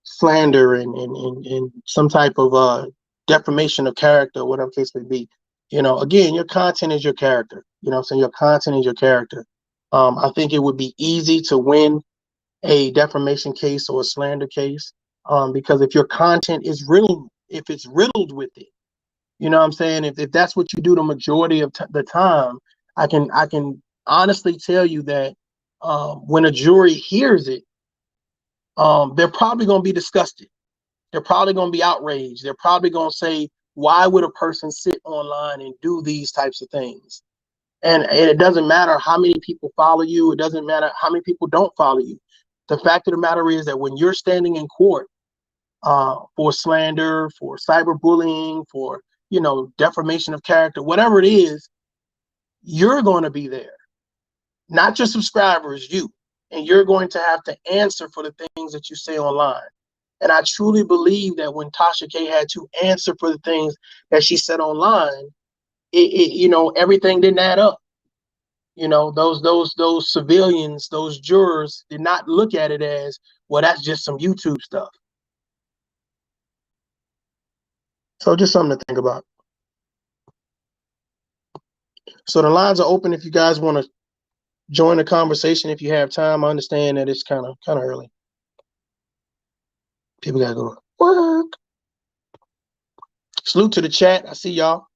slander and some type of defamation of character, whatever case may be. Again, your content is your character. So your content is your character. I think it would be easy to win a defamation case or a slander case, because if your content is riddled, if it's riddled with it, you know what I'm saying? If that's what you do the majority of the time, I can honestly tell you that when a jury hears it, they're probably going to be disgusted. They're probably going to be outraged. They're probably going to say, why would a person sit online and do these types of things? And it doesn't matter how many people follow you. It doesn't matter how many people don't follow you. The fact of the matter is that when you're standing in court for slander, for cyberbullying, for defamation of character, whatever it is, you're going to be there, not your subscribers, you, and you're going to have to answer for the things that you say online. And I truly believe that when Tasha K had to answer for the things that she said online, everything didn't add up. Those civilians, those jurors did not look at it as, well, that's just some YouTube stuff. So just something to think about. So the lines are open if you guys want to join the conversation. If you have time, I understand that it's kind of early. People gotta go to work. Salute to the chat. I see y'all.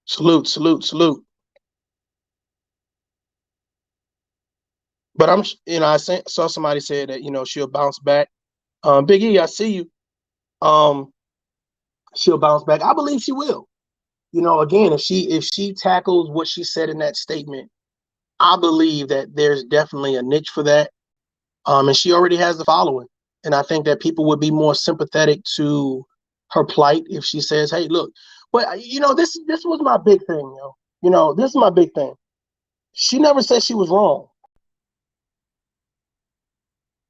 Salute, salute, salute. But I saw somebody say that, she'll bounce back. Big E, I see you. She'll bounce back. I believe she will. Again, if she tackles what she said in that statement, I believe that there's definitely a niche for that. And she already has the following. And I think that people would be more sympathetic to her plight if she says, hey, look, but this was my big thing, this is my big thing. She never said she was wrong.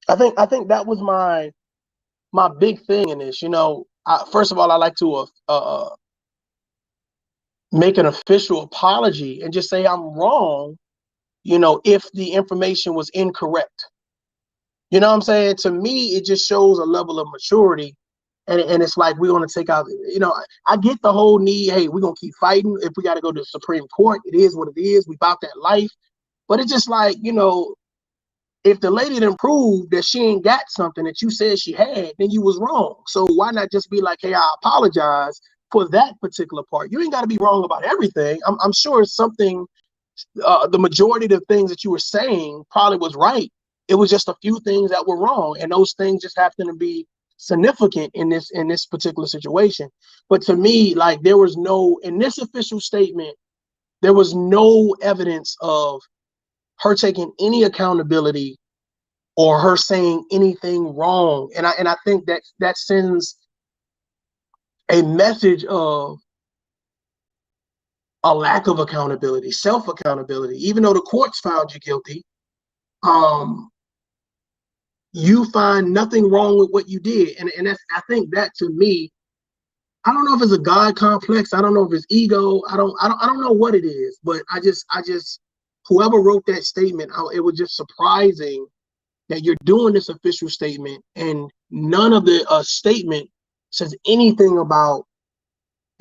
I think that was my big thing in this. First of all, I like to make an official apology and just say I'm wrong, if the information was incorrect. You know what I'm saying? To me, it just shows a level of maturity. And it's like, we're going to take out, I get the whole need. Hey, we're going to keep fighting. If we got to go to the Supreme Court, it is what it is. We about that life. But it's just like, if the lady didn't prove that she ain't got something that you said she had, then you was wrong. So why not just be like, hey, I apologize for that particular part. You ain't got to be wrong about everything. I'm sure it's something, the majority of the things that you were saying probably was right. It was just a few things that were wrong, and those things just happen to be significant in this particular situation. But to me, like, there was no, in this official statement, there was no evidence of her taking any accountability or her saying anything wrong. And I think that sends a message of a lack of accountability, self-accountability. Even though the courts found you guilty, you find nothing wrong with what you did. And that's, I think that, to me, I don't know if it's a God complex. I don't know if it's ego. I don't know what it is, but I just whoever wrote that statement, it was just surprising that you're doing this official statement and none of the statement says anything about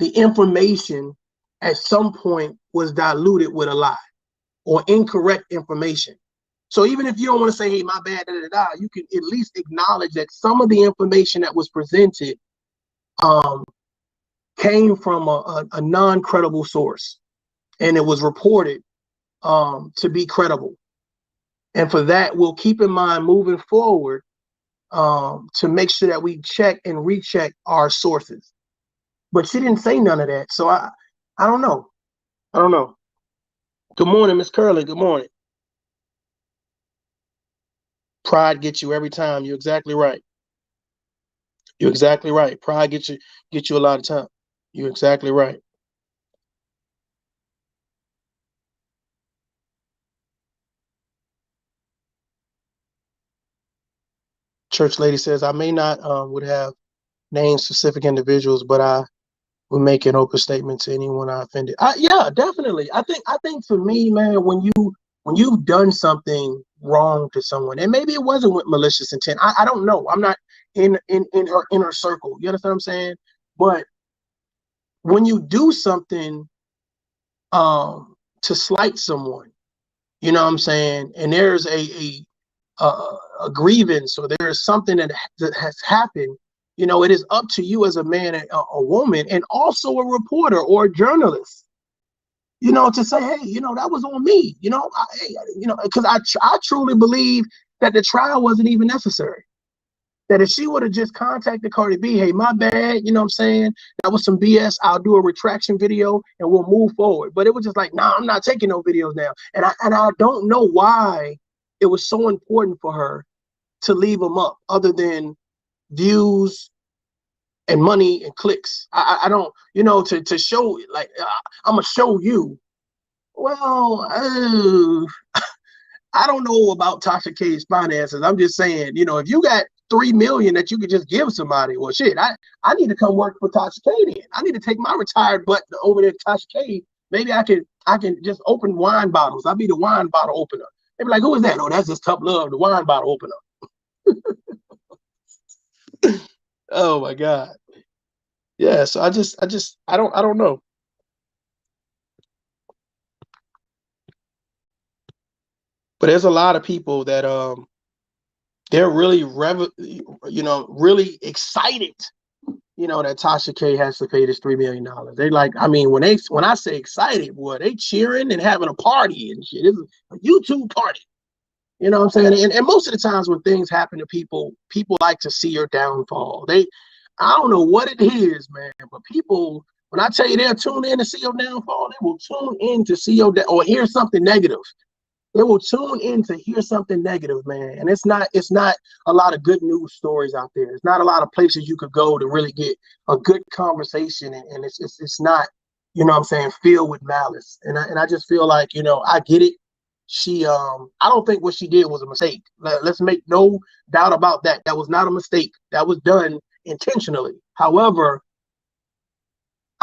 the information at some point was diluted with a lie or incorrect information. So even if you don't want to say, hey, my bad, you can at least acknowledge that some of the information that was presented came from a non-credible source, and it was reported to be credible. And for that, we'll keep in mind moving forward to make sure that we check and recheck our sources. But she didn't say none of that. So I don't know. I don't know. Good morning, Miss Curley. Good morning. Pride gets you every time. You're exactly right. You're exactly right. Pride gets you a lot of time. You're exactly right. Church lady says, I may not would have named specific individuals, but I would make an open statement to anyone I offended. Yeah, definitely. I think for me, man, when you've done something wrong to someone, and maybe it wasn't with malicious intent. I don't know. I'm not in her inner circle. You understand what I'm saying? But when you do something to slight someone, you know what I'm saying, and there's a grievance, or there's something that has happened, it is up to you as a man, a woman, and also a reporter or a journalist, to say, hey, that was on me, because I truly believe that the trial wasn't even necessary. That if she would have just contacted Cardi B, hey, my bad, you know what I'm saying? That was some BS. I'll do a retraction video and we'll move forward. But it was just like, nah, I'm not taking no videos now. And I don't know why it was so important for her to leave them up, other than views and money and clicks. I don't, to show, like, I'm going to show you. Well, I don't know about Tasha K's finances. I'm just saying, if you got $3 million that you could just give somebody, well, shit, I need to come work for Tasha K then. I need to take my retired butt over there to Tasha K. Maybe I can just open wine bottles. I'll be the wine bottle opener. They be like, who is that? Oh, that's just Tough Love, the wine bottle opener. Oh my God. Yeah, so I don't know. But there's a lot of people that they're really really excited, that Tasha K has to pay this $3 million. They like, I mean, when I say excited, boy, they cheering and having a party and shit. It's a YouTube party. You know what I'm saying? And most of the times when things happen to people like to see your downfall. I don't know what it is, man, but people, when I tell you they'll tune in to see your downfall, they will tune in to see or hear something negative. They will tune in to hear something negative, man. And it's not a lot of good news stories out there. It's not a lot of places you could go to really get a good conversation. And it's not, what I'm saying, filled with malice. And I just feel like, I get it. I don't think what she did was a mistake. Let's make no doubt about that. That was not a mistake. That was done intentionally. However,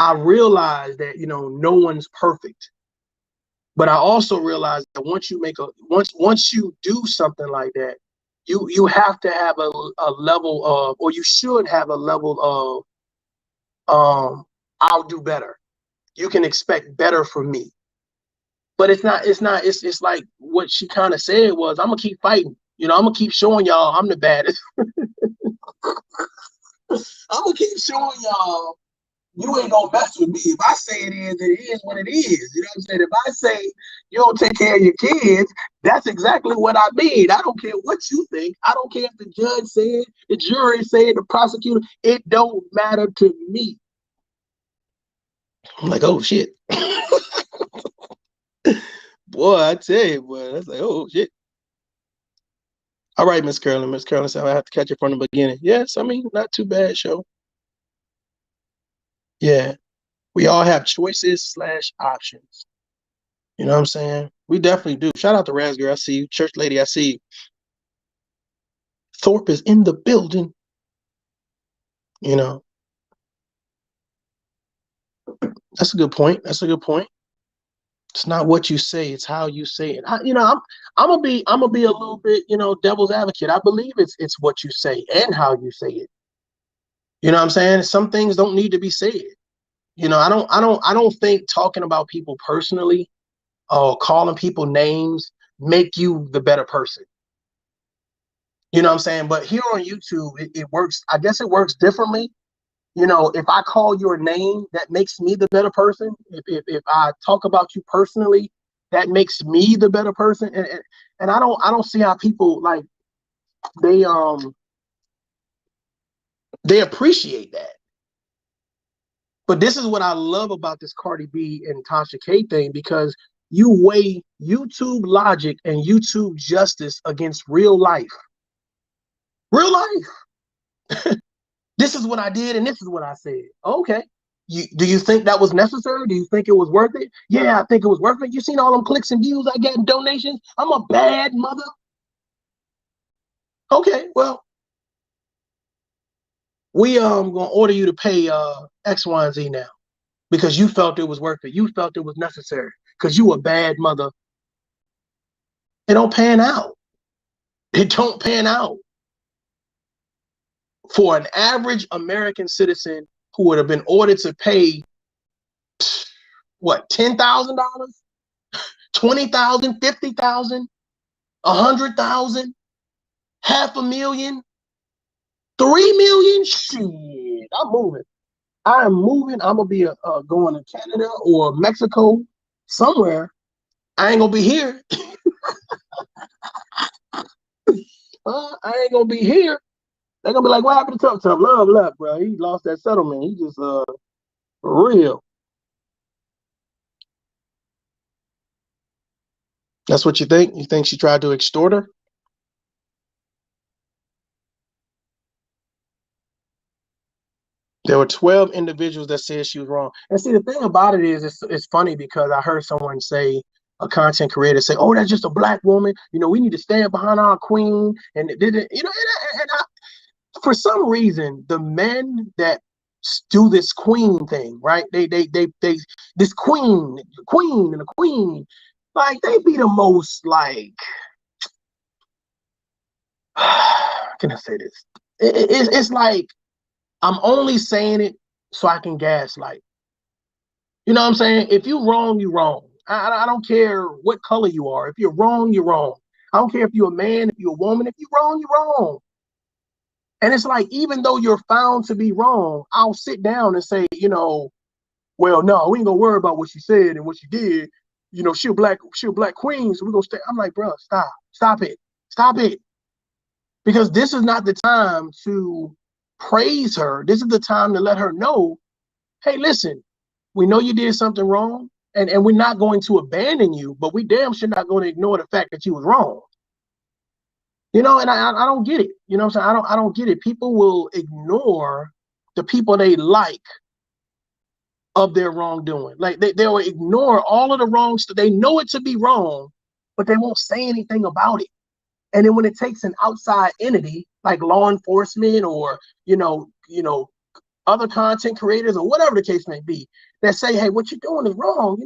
I realized that, no one's perfect. But I also realized that once you do something like that, you have to have a level of, or you should have a level of, I'll do better. You can expect better from me. But it's like what she kind of said was, I'm gonna keep fighting. I'm gonna keep showing y'all I'm the baddest. I'm gonna keep showing y'all you ain't gonna mess with me. If I say it is what it is. You know what I'm saying? If I say you don't take care of your kids, that's exactly what I mean. I don't care what you think. I don't care if the judge said, the jury said, the prosecutor. It don't matter to me. I'm like, oh shit. Boy, I tell you, boy, that's like, oh shit. All right, Miss Carolyn. Miss Carolyn said I have to catch it from the beginning. Yes, I mean, not too bad show. Yeah. We all have choices / options. You know what I'm saying? We definitely do. Shout out to Raspberry. I see you. Church lady, I see you. Thorpe is in the building. That's a good point. That's a good point. It's not what you say, it's how you say it. I'm gonna be a little bit, devil's advocate. I believe it's what you say and how you say it. You know what I'm saying? Some things don't need to be said. I don't think talking about people personally or calling people names make you the better person. You know what I'm saying? But here on YouTube, it works. I guess it works differently. If I call your name, that makes me the better person. If I talk about you personally, that makes me the better person. And I don't see how people like they appreciate that. But this is what I love about this Cardi B and Tasha K thing, because you weigh YouTube logic and YouTube justice against real life. Real life. This is what I did and this is what I said. Okay. Do you think that was necessary? Do you think it was worth it? Yeah, I think it was worth it. You seen all them clicks and views I get in donations? I'm a bad mother. Okay, well, we gonna order you to pay X, Y, and Z now because you felt it was worth it. You felt it was necessary because you a bad mother. It don't pan out. It don't pan out. For an average American citizen who would have been ordered to pay what, $10,000, $20,000, $50,000, $100,000, $500,000, $3 million. Shit, I'm moving. I am moving. I'm gonna be going to Canada or Mexico, somewhere. I ain't gonna be here. I ain't gonna be here. They're gonna be like, what happened to Tough Tough? Love left, bro. He lost that settlement. He just for real. That's what you think? You think she tried to extort her? There were 12 individuals that said she was wrong. And see, the thing about it is, it's funny because I heard someone say, a content creator say, oh, that's just a black woman. We need to stand behind our queen. And for some reason, the men that do this queen thing, right? They this queen and the queen, like they be the most like, how can I say this? It's like, I'm only saying it so I can gaslight. You know what I'm saying? If you're wrong, you're wrong. I don't care what color you are. If you're wrong, you're wrong. I don't care if you're a man, if you're a woman. If you're wrong, you're wrong. And it's like, even though you're found to be wrong, I'll sit down and say, well, no, we ain't gonna worry about what she said and what she did. She a black queen, so we're gonna stay. I'm like, bro, stop it. Because this is not the time to praise her. This is the time to let her know, hey, listen, we know you did something wrong, and we're not going to abandon you, but we damn sure not going to ignore the fact that you was wrong. And I don't get it. You know what I'm saying? I don't get it. People will ignore the people they like of their wrongdoing. Like they'll ignore all of the wrong stuff. They know it to be wrong, but they won't say anything about it. And then when it takes an outside entity like law enforcement or, other content creators or whatever the case may be, that say, hey, what you're doing is wrong.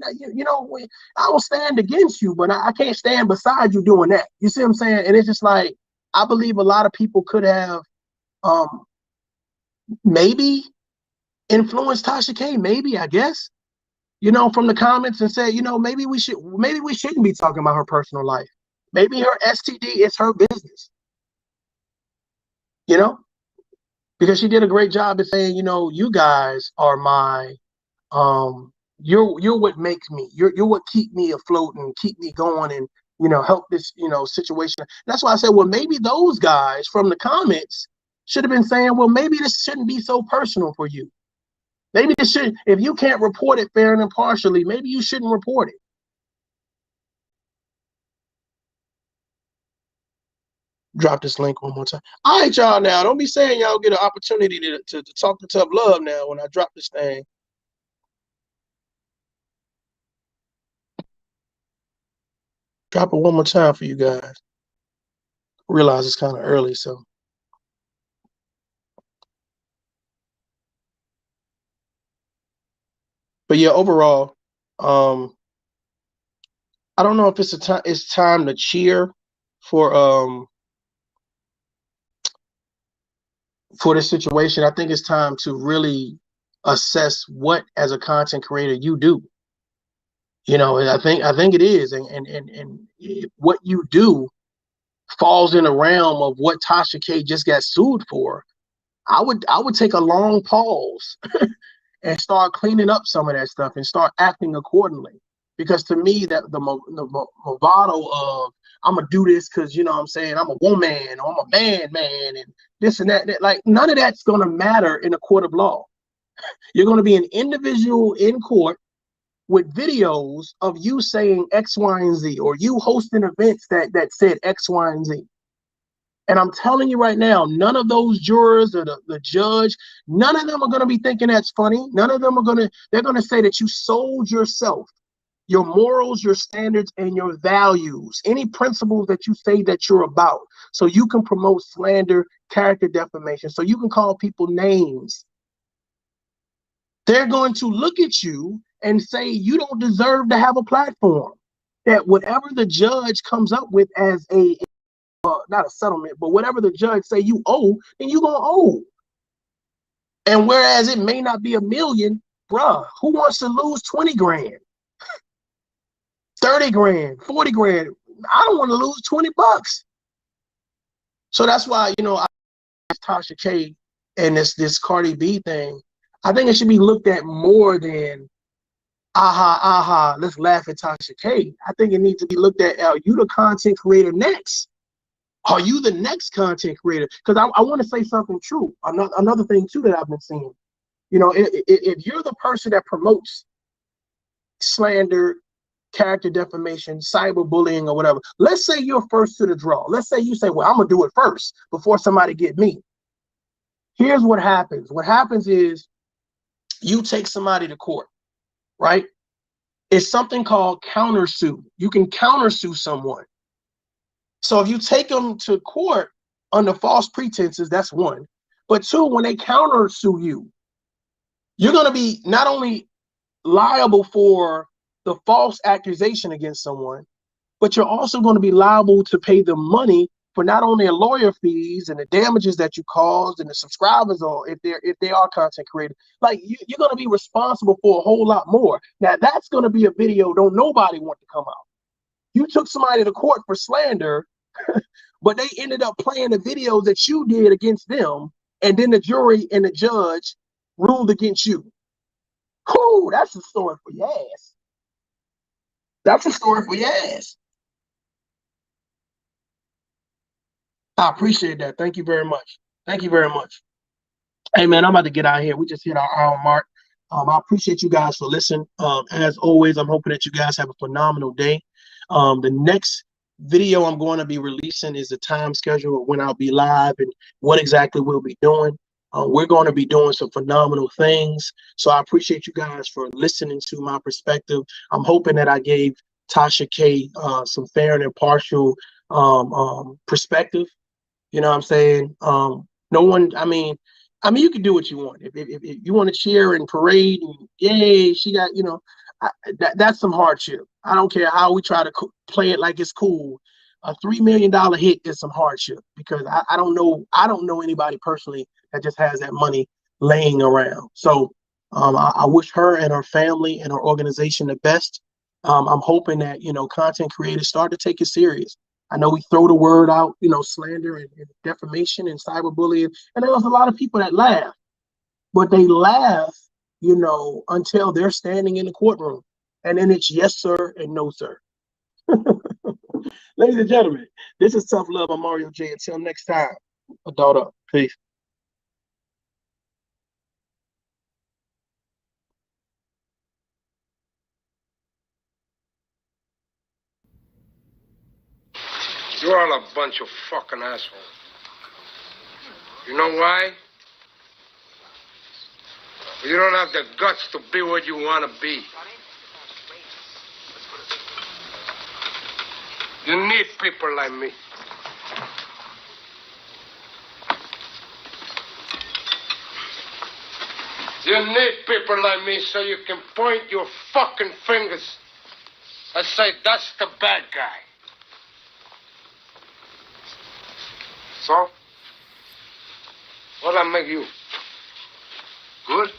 I will stand against you, but I can't stand beside you doing that. You see what I'm saying? And it's just like, I believe a lot of people could have maybe influenced Tasha K, maybe, I guess, from the comments and said, maybe we shouldn't be talking about her personal life. Maybe her STD is her business, because she did a great job of saying, you guys are my, you're what makes me, you're what keep me afloat and keep me going and, help this, situation. That's why I said, well, maybe those guys from the comments should have been saying, well, maybe this shouldn't be so personal for you. Maybe this should, if you can't report it fair and impartially, maybe you shouldn't report it. Drop this link one more time. All right, y'all, now don't be saying y'all get an opportunity to talk to Tough Love now when I drop this thing. Drop it one more time for you guys. Realize it's kind of early, so. But yeah, overall, I don't know if it's time to cheer for this situation. I think it's time to really assess what, as a content creator, you do. And I think it is, and what you do falls in the realm of what Tasha K just got sued for. I would take a long pause and start cleaning up some of that stuff and start acting accordingly. Because to me, that the bravado of I'm gonna do this because I'm saying I'm a woman or I'm a man and this and that, like none of that's gonna matter in a court of law. You're gonna be an individual in court with videos of you saying X, Y, and Z, or you hosting events that said X, Y, and Z. And I'm telling you right now, none of those jurors or the judge, none of them are going to be thinking that's funny. None of them they're going to say that you sold yourself, your morals, your standards, and your values, any principles that you say that you're about, so you can promote slander, character defamation, so you can call people names. They're going to look at you and say you don't deserve to have a platform. That whatever the judge comes up with as not a settlement, but whatever the judge say you owe, then you gonna owe. And whereas it may not be $1 million, bruh, who wants to lose 20 grand, 30 grand, 40 grand? I don't want to lose 20 bucks. So that's why, I Tasha K and this Cardi B thing, I think it should be looked at more than aha, let's laugh at Tasha K. I think it needs to be looked at, are you the content creator next? Are you the next content creator? Because I want to say something true. Another thing too that I've been seeing. If you're the person that promotes slander, character defamation, cyberbullying, or whatever, let's say you're first to the draw. Let's say you say, well, I'm gonna do it first before somebody get me. Here's what happens. What happens is you take somebody to court, right? It's something called countersue. You can countersue someone. So if you take them to court under false pretenses, that's one. But two, when they countersue you, you're going to be not only liable for the false accusation against someone, but you're also going to be liable to pay them money for not only their lawyer fees and the damages that you caused and the subscribers, or if they are content creators. Like you're going to be responsible for a whole lot more. Now that's going to be a video don't nobody want to come out. You took somebody to court for slander, but they ended up playing the videos that you did against them, and then the jury and the judge ruled against you. Cool, that's a story for your ass. That's a story for your ass. I appreciate that. Thank you very much. Thank you very much. Hey, man, I'm about to get out of here. We just hit our hour mark. I appreciate you guys for listening. As always, I'm hoping that you guys have a phenomenal day. The next video I'm going to be releasing is the time schedule of when I'll be live and what exactly we'll be doing. We're going to be doing some phenomenal things. So I appreciate you guys for listening to my perspective. I'm hoping that I gave Tasha K some fair and impartial perspective. You know what I'm saying? No one, I mean, you can do what you want. If you want to cheer and parade and yay, she got, that's some hardship. I don't care how we try to play it like it's cool, a $3 million hit is some hardship because I don't know anybody personally that just has that money laying around. So I wish her and her family and her organization the best. I'm hoping that, content creators start to take it serious. I know we throw the word out, slander and defamation and cyberbullying, and there's a lot of people that laugh, but they laugh, until they're standing in the courtroom, and then it's yes sir and no sir. Ladies and gentlemen, this is Tough Love. I'm Mario J. Until next time, adult up. Peace. You're all a bunch of fucking assholes. You know why? You don't have the guts to be what you want to be. You need people like me. You need people like me so you can point your fucking fingers and say, that's the bad guy. So, what'll I make you? Good?